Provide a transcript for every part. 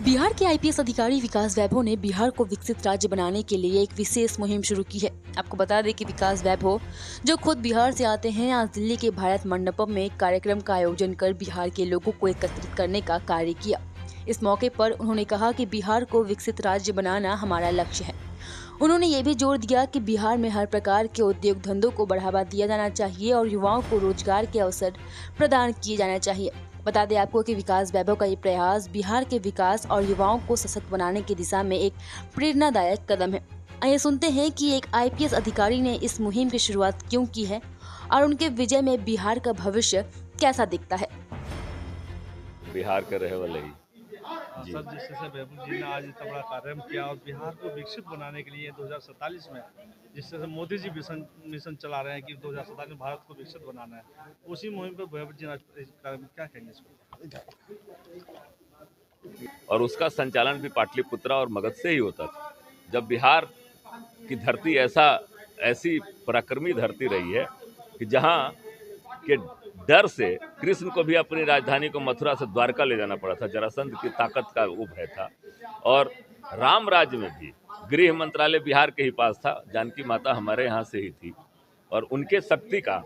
बिहार के आईपीएस अधिकारी विकास वैभव ने बिहार को विकसित राज्य बनाने के लिए एक विशेष मुहिम शुरू की है। आपको बता दें कि विकास वैभव जो खुद बिहार से आते हैं, आज दिल्ली के भारत मंडपम में एक कार्यक्रम का आयोजन कर बिहार के लोगों को एकत्रित करने का कार्य किया। इस मौके पर उन्होंने कहा कि बिहार को विकसित राज्य बनाना हमारा लक्ष्य है। उन्होंने ये भी जोर दिया कि बिहार में हर प्रकार के उद्योग धंधों को बढ़ावा दिया जाना चाहिए और युवाओं को रोजगार के अवसर प्रदान किए जाने चाहिए। बता दें आपको कि विकास वैभव का ये प्रयास बिहार के विकास और युवाओं को सशक्त बनाने की दिशा में एक प्रेरणादायक कदम है। आइए सुनते हैं कि एक आईपीएस अधिकारी ने इस मुहिम की शुरुआत क्यों की है और उनके विजय में बिहार का भविष्य कैसा दिखता है। बिहार के रहे वाले ही जी। सर, जिस तरह से वैभव जी ने आज इतना बड़ा कार्यक्रम किया और बिहार को विकसित बनाने के लिए 2047 में जिस तरह से मोदी जी मिशन चला रहे हैं कि 2047 में भारत को विकसित बनाना है, उसी मुहिम पर वैभव जी ने आज इस कार्यक्रम क्या कहेंगे इसको? और उसका संचालन भी पाटलिपुत्रा और मगध से ही होता था। जब बिहार की धरती ऐसी पराक्रमी धरती रही है कि जहाँ के डर से कृष्ण को भी अपनी राजधानी को मथुरा से द्वारका ले जाना पड़ा था। जरासंध की ताकत का वो भय था। और राम राज्य में भी गृह मंत्रालय बिहार के ही पास था। जानकी माता हमारे यहाँ से ही थी और उनके शक्ति का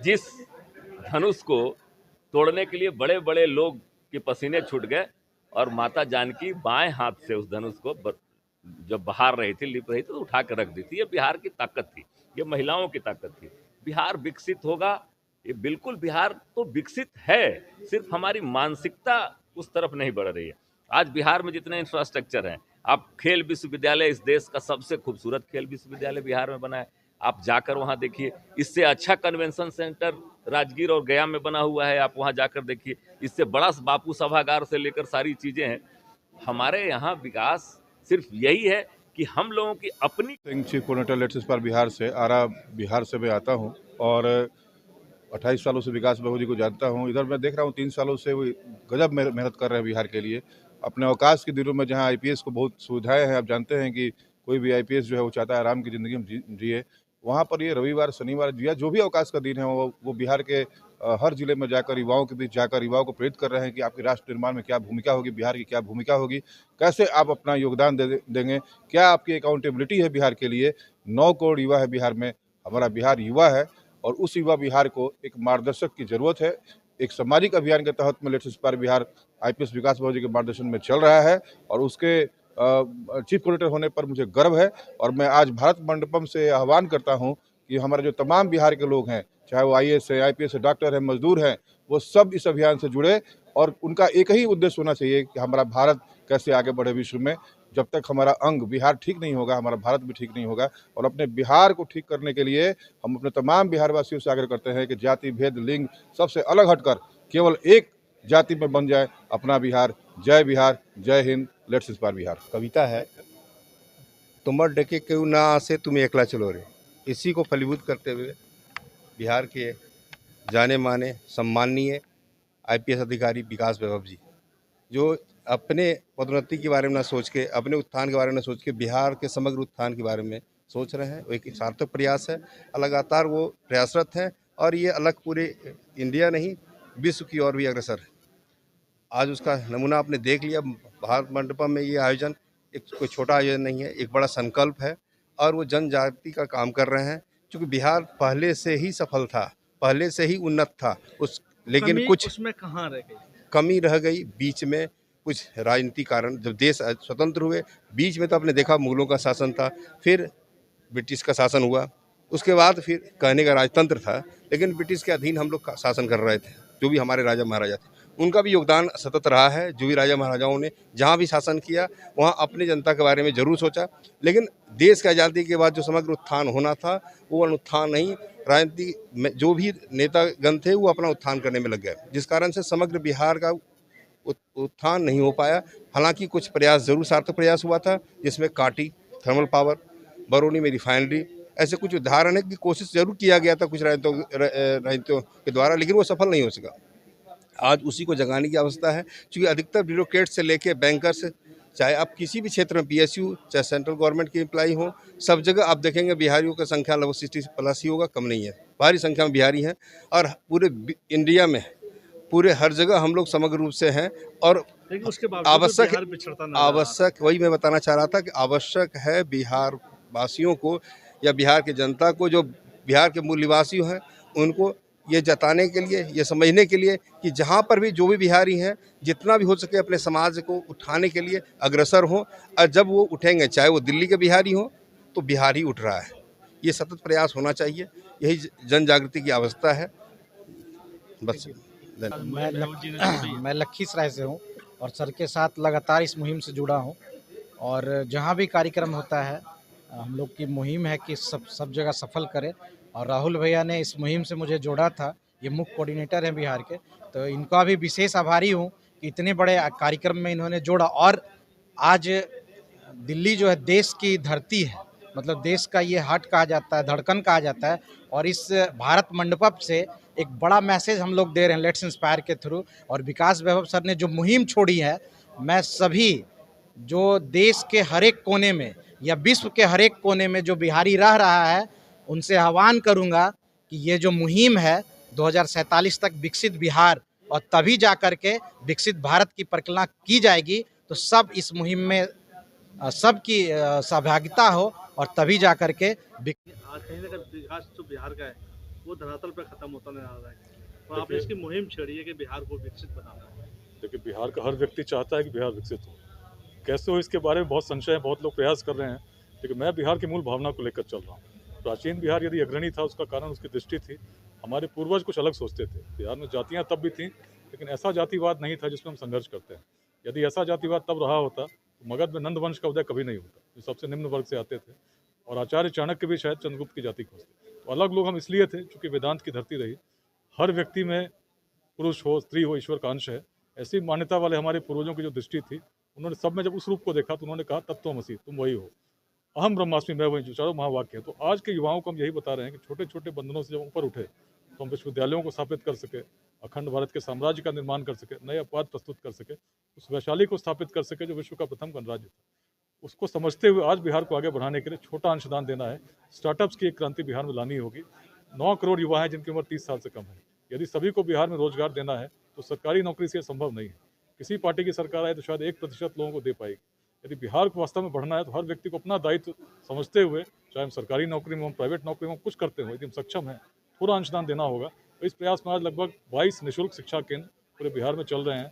जिस धनुष को तोड़ने के लिए बड़े बड़े लोग के पसीने छूट गए और माता जानकी बाएं हाथ से उस धनुष को जब बहार रही थी, लिप रही थी, तो उठा कर रख दी थी। ये बिहार की ताकत थी, ये महिलाओं की ताकत थी। बिहार विकसित होगा, ये बिल्कुल बिहार तो विकसित है, सिर्फ हमारी मानसिकता उस तरफ नहीं बढ़ रही है। आज बिहार में जितने इंफ्रास्ट्रक्चर हैं, आप खेल विश्वविद्यालय, इस देश का सबसे खूबसूरत खेल विश्वविद्यालय बिहार में बना है। आप जाकर वहाँ देखिए, इससे अच्छा कन्वेंशन सेंटर राजगीर और गया में बना हुआ है, आप वहाँ जाकर देखिए। इससे बड़ा बापू सभागार से लेकर सारी चीज़ें हैं। हमारे यहाँ विकास सिर्फ यही है कि हम लोगों की अपनी। चीफ कोऑर्डिनेटर लेट्स पर बिहार से आरा बिहार से मैं आता हूँ और 28 सालों से विकास वैभव जी को जानता हूँ। इधर मैं देख रहा हूँ 3 सालों से वो गजब मेहनत कर रहे हैं बिहार के लिए। अपने अवकाश के दिनों में जहाँ आईपीएस को बहुत सुविधाएं हैं, आप जानते हैं कि कोई भी आईपीएस जो है वो चाहता है आराम की ज़िंदगी में जिए। वहाँ पर ये रविवार, शनिवार या जो भी अवकाश का दिन है वो बिहार के हर जिले में जाकर युवाओं के बीच जाकर युवाओं को प्रेरित कर रहे हैं कि आपकी राष्ट्र निर्माण में क्या भूमिका होगी, बिहार की क्या भूमिका होगी, कैसे आप अपना योगदान देंगे, क्या आपकी अकाउंटेबिलिटी है बिहार के लिए। 9 करोड़ युवा है बिहार में, हमारा बिहार युवा है और उस युवा बिहार को एक मार्गदर्शक की जरूरत है। एक सामाजिक अभियान के तहत में लेट्स इंस्पायर बिहार आईपीएस विकास वैभव जी के मार्गदर्शन में चल रहा है और उसके चीफ कोऑर्डिनेटर होने पर मुझे गर्व है। और मैं आज भारत मंडपम से आह्वान करता हूं कि हमारे जो तमाम बिहार के लोग हैं, चाहे वो आईएएस है, आईपीएस है, डॉक्टर है, मजदूर हैं, वो सब इस अभियान से जुड़े और उनका एक ही उद्देश्य होना चाहिए कि हमारा भारत कैसे आगे बढ़े विश्व में। जब तक हमारा अंग बिहार ठीक नहीं होगा, हमारा भारत भी ठीक नहीं होगा। और अपने बिहार को ठीक करने के लिए हम अपने तमाम बिहार वासियों से आग्रह करते हैं कि जाति भेद लिंग सबसे अलग हटकर केवल एक जाति में बन जाए अपना बिहार। जय बिहार, जय हिंद, लेट्स इंस्पायर बिहार। कविता है, तुमर डके क्यों ना आसे तुम एकला चलो रे। इसी को फलीभूत करते हुए बिहार के जाने माने सम्माननीय आईपीएस अधिकारी विकास वैभव जी, जो अपने पदोन्नति के बारे में न सोच के, अपने उत्थान के बारे में न सोच के, बिहार के समग्र उत्थान के बारे में सोच रहे हैं। वो एक सार्थक प्रयास है, लगातार वो प्रयासरत हैं और ये अलग पूरे इंडिया नहीं विश्व की ओर भी अग्रसर है। आज उसका नमूना आपने देख लिया। भारत मंडपम में ये आयोजन एक कोई छोटा आयोजन नहीं है, एक बड़ा संकल्प है और वो जनजाति का काम कर रहे हैं। क्योंकि बिहार पहले से ही सफल था, पहले से ही उन्नत था, लेकिन कुछ उसमें कहाँ रह गई? कमी रह गई बीच में, कुछ राजनीतिक कारण। जब देश स्वतंत्र हुए, बीच में तो आपने देखा मुगलों का शासन था, फिर ब्रिटिश का शासन हुआ, उसके बाद फिर कहने का राजतंत्र था, लेकिन ब्रिटिश के अधीन हम लोग शासन कर रहे थे। जो भी हमारे राजा महाराजा थे, उनका भी योगदान सतत रहा है। जो भी राजा महाराजाओं ने जहाँ भी शासन किया, वहाँ अपनी जनता के बारे में जरूर सोचा। लेकिन देश की आज़ादी के बाद जो समग्र उत्थान होना था, वो अनुत्थान नहीं, राजनीति में जो भी नेतागण थे वो अपना उत्थान करने में लग गए, जिस कारण से समग्र बिहार का उत्थान नहीं हो पाया। हालांकि कुछ प्रयास जरूर सार्थक प्रयास हुआ था, जिसमें काटी थर्मल पावर, बरौनी में रिफाइनरी, ऐसे कुछ उदाहरण है कि कोशिश जरूर किया गया था कुछ राजनीतियों के द्वारा, लेकिन वो सफल नहीं हो सका। आज उसी को जगाने की आवश्यकता है, क्योंकि अधिकतर ब्यूरोक्रेट से लेके बैंकर्स, चाहे आप किसी भी क्षेत्र में पीएसयू, चाहे सेंट्रल गवर्नमेंट के एम्प्लॉई हो, सब जगह आप देखेंगे बिहारियों की संख्या लगभग 60+ ही होगा, कम नहीं है। भारी संख्या में बिहारी हैं और पूरे इंडिया में पूरे हर जगह हम लोग समग्र रूप से हैं। और लेकिन उसके बावजूद आवश्यक बिहार पिछड़ता नजर आ रहा है। आवश्यक वही मैं बताना चाह रहा था कि आवश्यक है बिहार वासियों को या बिहार की जनता को, जो बिहार के मूल निवासी हैं, उनको ये जताने के लिए, ये समझने के लिए कि जहाँ पर भी जो भी बिहारी हैं, जितना भी हो सके अपने समाज को उठाने के लिए अग्रसर हों। और जब वो उठेंगे, चाहे वो दिल्ली के बिहारी हों, तो बिहार ही उठ रहा है। ये सतत प्रयास होना चाहिए, यही जन जागृति की आवश्यकता है। बस मैं लखीसराय से हूँ और सर के साथ लगातार इस मुहिम से जुड़ा हूँ। और जहाँ भी कार्यक्रम होता है, हम लोग की मुहिम है कि सब जगह सफल करें। और राहुल भैया ने इस मुहिम से मुझे जोड़ा था, ये मुख्य कोऑर्डिनेटर हैं बिहार के, तो इनका भी विशेष आभारी हूँ कि इतने बड़े कार्यक्रम में इन्होंने जोड़ा। और आज दिल्ली जो है देश की धरती है, मतलब देश का ये हार्ट कहा जाता है, धड़कन कहा जाता है। और इस भारत मंडपम से एक बड़ा मैसेज हम लोग दे रहे हैं लेट्स इंस्पायर के थ्रू। और विकास वैभव सर ने जो मुहिम छोड़ी है, मैं सभी जो देश के हर एक कोने में या विश्व के हर एक कोने में जो बिहारी रह रहा है, उनसे आह्वान करूंगा कि ये जो मुहिम है 2047 तक विकसित बिहार, और तभी जा कर के विकसित भारत की परिकल्पना की जाएगी। तो सब इस मुहिम में सबकी सहभागिता हो और तभी जा कर के आज कहीं ना कहीं विकास जो बिहार का है वो धरातल पर खत्म होता नजर आ रहा है। और आपने इसकी मुहिम छेड़ी है कि बिहार को विकसित बनाना है। देखिए, बिहार का हर व्यक्ति चाहता है कि बिहार विकसित हो। कैसे हो इसके बारे में बहुत संशय है, बहुत लोग प्रयास कर रहे हैं, लेकिन मैं बिहार की मूल भावना को लेकर चल रहा हूँ। प्राचीन बिहार यदि अग्रणी था, उसका कारण उसकी दृष्टि थी। हमारे पूर्वज कुछ अलग सोचते थे। बिहार में जातियाँ तब भी थीं, लेकिन ऐसा जातिवाद नहीं था जिसमें हम संघर्ष करते हैं। यदि ऐसा जातिवाद तब रहा होता तो मगध में नंद वंश का उदय कभी नहीं होता, जो सबसे निम्न वर्ग से आते थे। और आचार्य चाणक्य भी शायद चंद्रगुप्त की जाति खोजते। तो अलग लोग हम इसलिए थे क्योंकि वेदांत की धरती रही, हर व्यक्ति में पुरुष हो स्त्री हो ईश्वर का अंश है। ऐसी मान्यता वाले हमारे पूर्वजों की जो दृष्टि थी, उन्होंने सब में जब उस रूप को देखा तो उन्होंने कहा तत्त्वमसि, तुम वही हो, अहम ब्रह्मास्मि, मैं वही, जो चारों महावाक्य है। तो आज के युवाओं को हम यही बता रहे हैं कि छोटे छोटे बंधनों से जब ऊपर उठे तो हम विश्वविद्यालयों को स्थापित कर सके, अखंड भारत के साम्राज्य का निर्माण कर सके, नए अपवाद प्रस्तुत कर सके, उस वैशाली को स्थापित कर सके जो विश्व का प्रथम गणराज्य था। उसको समझते हुए आज बिहार को आगे बढ़ाने के लिए छोटा अंशदान देना है। स्टार्टअप्स की एक क्रांति बिहार में लानी होगी। 9 करोड़ युवा हैं जिनकी उम्र 30 साल से कम है। यदि सभी को बिहार में रोजगार देना है तो सरकारी नौकरी से संभव नहीं है। किसी पार्टी की सरकार आए तो शायद 1% लोगों को दे पाएगी। यदि बिहार को वास्तव में बढ़ना है तो हर व्यक्ति को अपना दायित्व समझते हुए, चाहे हम सरकारी नौकरी में, हम प्राइवेट नौकरी में, हम कुछ करते हो, यदि हम सक्षम हैं, थोड़ा अंशदान देना होगा। तो इस प्रयास में आज लगभग 22 निःशुल्क शिक्षा केंद्र पूरे बिहार में चल रहे हैं।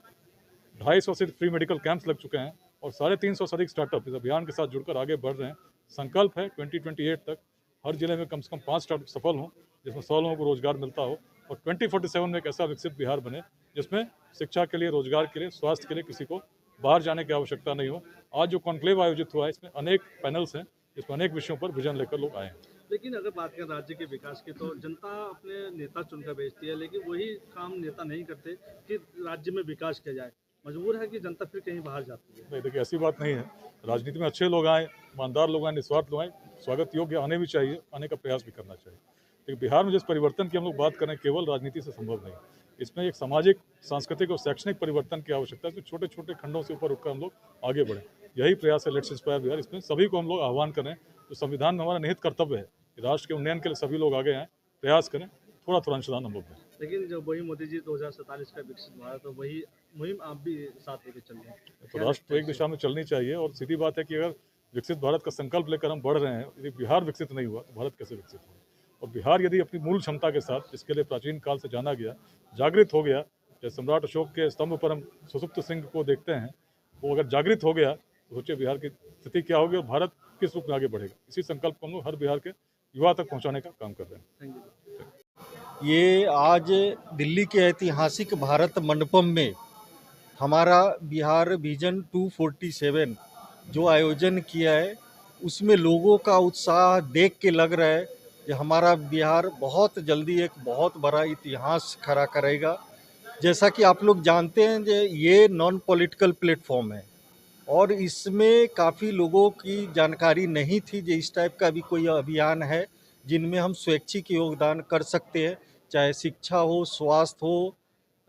250 से फ्री मेडिकल कैंप्स लग चुके हैं और 350 से अधिक स्टार्टअप इस अभियान के साथ जुड़कर आगे बढ़ रहे हैं। संकल्प है 2028 तक हर जिले में कम से कम 5 स्टार्टअप सफल हों, जिसमें 100 लोगों को रोजगार मिलता हो, और 2047 में एक ऐसा विकसित बिहार बने जिसमें शिक्षा के लिए, रोजगार के लिए, स्वास्थ्य के लिए किसी को बाहर जाने की आवश्यकता नहीं हो। आज जो कॉन्क्लेव आयोजित हुआ है, इसमें अनेक पैनल्स हैं, जिसमें अनेक विषयों पर विजन लेकर लोग आए हैं। लेकिन अगर बात करें राज्य के विकास की, तो जनता अपने नेता चुनकर भेजती है, लेकिन वही काम नेता नहीं करते कि राज्य में विकास किया जाए। मजबूर है कि जनता फिर कहीं बाहर जाती है। नहीं, देखिए ऐसी बात नहीं है। राजनीति में अच्छे लोग आए, ईमानदार लोग आए, निस्वार्थ लोग आए, स्वागत योग्य आने भी चाहिए, आने का प्रयास भी करना चाहिए। लेकिन बिहार में जिस परिवर्तन की हम लोग बात करें, केवल राजनीति से संभव नहीं। इसमें एक सामाजिक, सांस्कृतिक और शैक्षणिक परिवर्तन की आवश्यकता है। इसमें छोटे छोटे खंडों से ऊपर उठकर हम लोग आगे बढ़ें, यही प्रयास है लेट्स इंस्पायर बिहार। इसमें सभी को हम लोग आह्वान करें, तो संविधान में हमारा निहित कर्तव्य है कि राष्ट्र के उन्नयन के लिए सभी लोग आगे आएँ, प्रयास करें, थोड़ा थोड़ा अंशदान हम लोग दें। लेकिन जब वही मोदी जी 2047 का विकसित भारत, तो वही मुहिम आप भी साथ लेके चल रहे हैं। तो राष्ट्र तो एक दिशा में चलनी चाहिए। और सीधी बात है कि अगर विकसित भारत का संकल्प लेकर हम बढ़ रहे हैं, यदि बिहार विकसित नहीं हुआ तो भारत कैसे विकसित होगा। और बिहार यदि अपनी मूल क्षमता के साथ, जिसके लिए प्राचीन काल से जाना गया, जागृत हो गया, जैसे सम्राट अशोक के स्तंभ पर हम सुसुप्त सिंह को देखते हैं, वो अगर जागृत हो गया तो सोचिए बिहार की स्थिति क्या होगी और भारत किस रूप में आगे बढ़ेगा। इसी संकल्प को हम लोग हर बिहार के युवा तक पहुँचाने का काम कर रहे हैं। Thank you. ये आज दिल्ली के ऐतिहासिक भारत मंडपम में हमारा बिहार विजन 247 जो आयोजन किया है, उसमें लोगों का उत्साह देख के लग रहा है कि हमारा बिहार बहुत जल्दी एक बहुत बड़ा इतिहास खड़ा करेगा। जैसा कि आप लोग जानते हैं कि ये नॉन पॉलिटिकल प्लेटफॉर्म है और इसमें काफ़ी लोगों की जानकारी नहीं थी कि इस टाइप का भी कोई अभियान है जिनमें हम स्वैच्छिक योगदान कर सकते हैं, चाहे शिक्षा हो, स्वास्थ्य हो,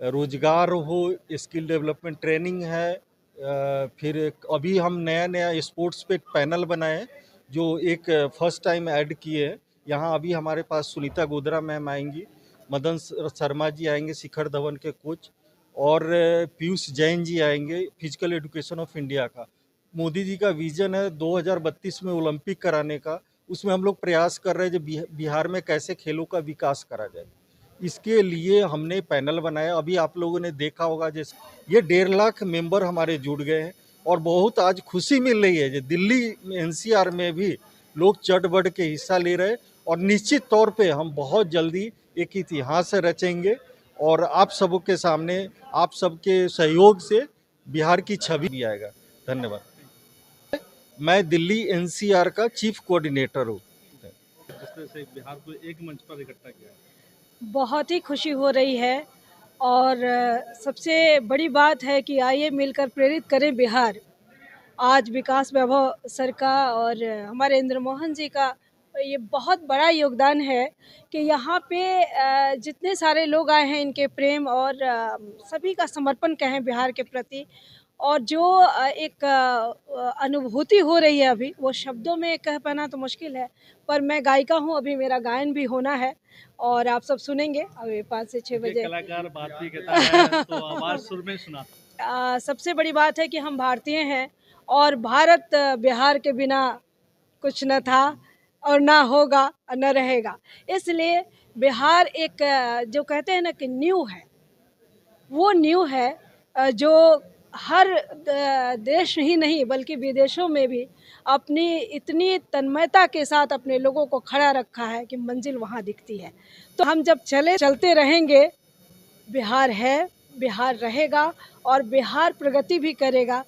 रोजगार हो, स्किल डेवलपमेंट ट्रेनिंग है। फिर अभी हम नया स्पोर्ट्स पे पैनल बनाए जो एक फर्स्ट टाइम ऐड किए हैं। यहाँ अभी हमारे पास सुनीता गोदरा मैम आएंगी, मदन शर्मा जी आएंगे, शिखर धवन के कोच, और पीयूष जैन जी आएंगे, फिजिकल एजुकेशन ऑफ इंडिया का। मोदी जी का विजन है 2032 में ओलंपिक कराने का, उसमें हम लोग प्रयास कर रहे हैं जो बिहार में कैसे खेलों का विकास करा जाए। इसके लिए हमने पैनल बनाया। अभी आप लोगों ने देखा होगा जैसे ये 1.5 लाख मेंबर हमारे जुड़ गए हैं और बहुत आज खुशी मिल रही है जो दिल्ली एनसीआर में भी लोग चढ़ बढ़ के हिस्सा ले रहे हैं। और निश्चित तौर पे हम बहुत जल्दी एक इतिहास रचेंगे और आप सबके सामने आप सबके सहयोग से बिहार की छवि भी आएगा। धन्यवाद। मैं दिल्ली एनसीआर का चीफ कोऑर्डिनेटर हूँ। जिस तरह से बिहार को एक मंच पर इकट्ठा किया, बहुत ही खुशी हो रही है और सबसे बड़ी बात है कि आइए मिलकर प्रेरित करें बिहार। आज विकास वैभव सर का और हमारे इंद्र मोहन जी का ये बहुत बड़ा योगदान है कि यहाँ पे जितने सारे लोग आए हैं, इनके प्रेम और सभी का समर्पण कहें बिहार के प्रति, और जो एक अनुभूति हो रही है अभी, वो शब्दों में कह पाना तो मुश्किल है, पर मैं गायिका हूँ, अभी मेरा गायन भी होना है और आप सब सुनेंगे अभी 5 से 6 बजे। कलाकार बात भी कहता है तो आवाज सुर में सुना। सबसे बड़ी बात है कि हम भारतीय हैं और भारत बिहार के बिना कुछ न था और ना होगा और न रहेगा। इसलिए बिहार एक जो कहते हैं ना कि न्यू है, वो न्यू है जो हर देश ही नहीं बल्कि विदेशों में भी अपनी इतनी तन्मयता के साथ अपने लोगों को खड़ा रखा है कि मंजिल वहाँ दिखती है। तो हम जब चलते रहेंगे, बिहार है, बिहार रहेगा और बिहार प्रगति भी करेगा।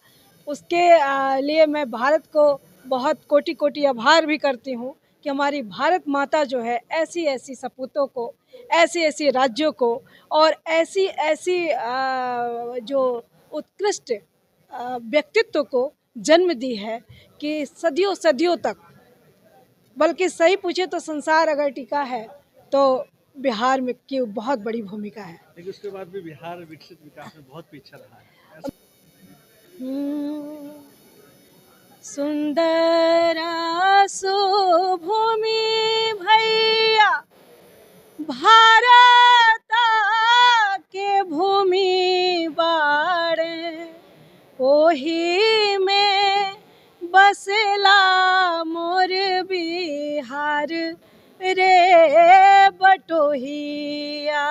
उसके लिए मैं भारत को बहुत कोटि कोटि आभार भी करती हूँ कि हमारी भारत माता जो है ऐसी ऐसी सपूतों को, ऐसी ऐसी राज्यों को और ऐसी ऐसी जो उत्कृष्ट व्यक्तित्व को जन्म दी है कि सदियों सदियों तक, बल्कि सही पूछे तो संसार अगर टिका है तो बिहार में की बहुत बड़ी भूमिका है। लेकिन उसके बाद भी बिहार विकसित विकास में बहुत पीछे रहा है। सुंदरा सुभूमि भैया भारत के भूमि बाड़े, ओही में बसला मोर बिहार रे बटोहिया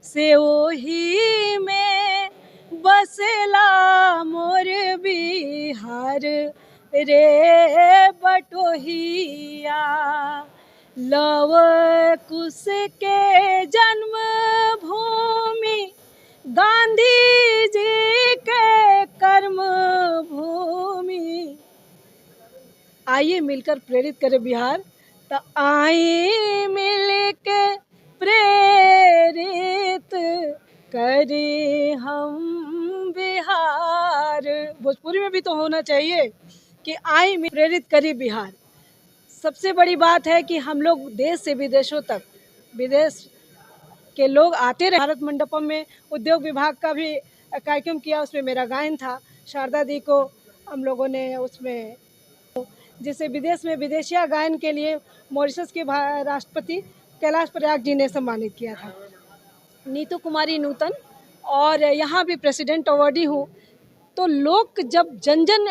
से, ओही में बसला मोर बिहार रे बटोहिया। लव कुश के जन्म भूमि, गांधी जी के कर्म भूमि। आइए मिलकर प्रेरित करें बिहार, तो आइए मिलके प्रेरित करें हम बिहार। भोजपुरी में भी तो होना चाहिए कि आइए प्रेरित करें बिहार। सबसे बड़ी बात है कि हम लोग देश से विदेशों तक, विदेश के लोग आते रहे। भारत मंडपम में उद्योग विभाग का भी कार्यक्रम किया, उसमें मेरा गायन था। शारदा दी को हम लोगों ने उसमें, जिसे विदेश में विदेशिया गायन के लिए मॉरिशस के राष्ट्रपति कैलाश प्रयाग जी ने सम्मानित किया था। नीतू कुमारी नूतन, और यहाँ भी प्रेसिडेंट अवार्डी हूँ। तो लोग जब जन जन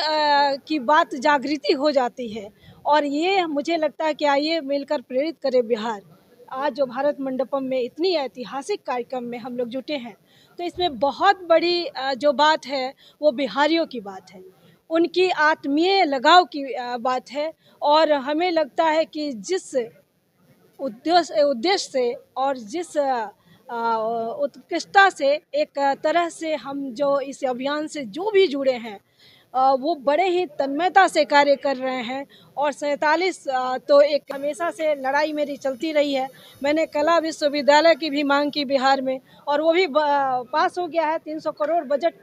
की बात जागृति हो जाती है, और ये मुझे लगता है कि आइए मिलकर प्रेरित करें बिहार। आज जो भारत मंडपम में इतनी ऐतिहासिक कार्यक्रम में हम लोग जुटे हैं, तो इसमें बहुत बड़ी जो बात है वो बिहारियों की बात है, उनकी आत्मीय लगाव की बात है। और हमें लगता है कि जिस उद्देश्य से और जिस उत्कृष्टता से एक तरह से हम जो इस अभियान से जो भी जुड़े हैं, वो बड़े ही तन्मयता से कार्य कर रहे हैं। और 47 तो एक हमेशा से लड़ाई मेरी चलती रही है। मैंने कला विश्वविद्यालय की भी मांग की बिहार में, और वो भी पास हो गया है। 300 करोड़ बजट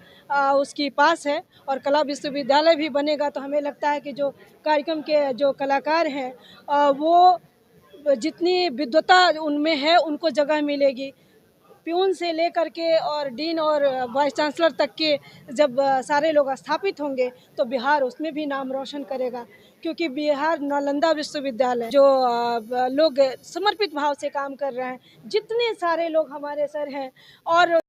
उसकी पास है और कला विश्वविद्यालय भी बनेगा। तो हमें लगता है कि जो कार्यक्रम के जो कलाकार हैं, वो जितनी विद्वता उनमें है उनको जगह मिलेगी। प्यून से लेकर के और डीन और वाइस चांसलर तक के जब सारे लोग स्थापित होंगे तो बिहार उसमें भी नाम रोशन करेगा। क्योंकि बिहार नालंदा विश्वविद्यालय जो लोग समर्पित भाव से काम कर रहे हैं, जितने सारे लोग हमारे सर हैं और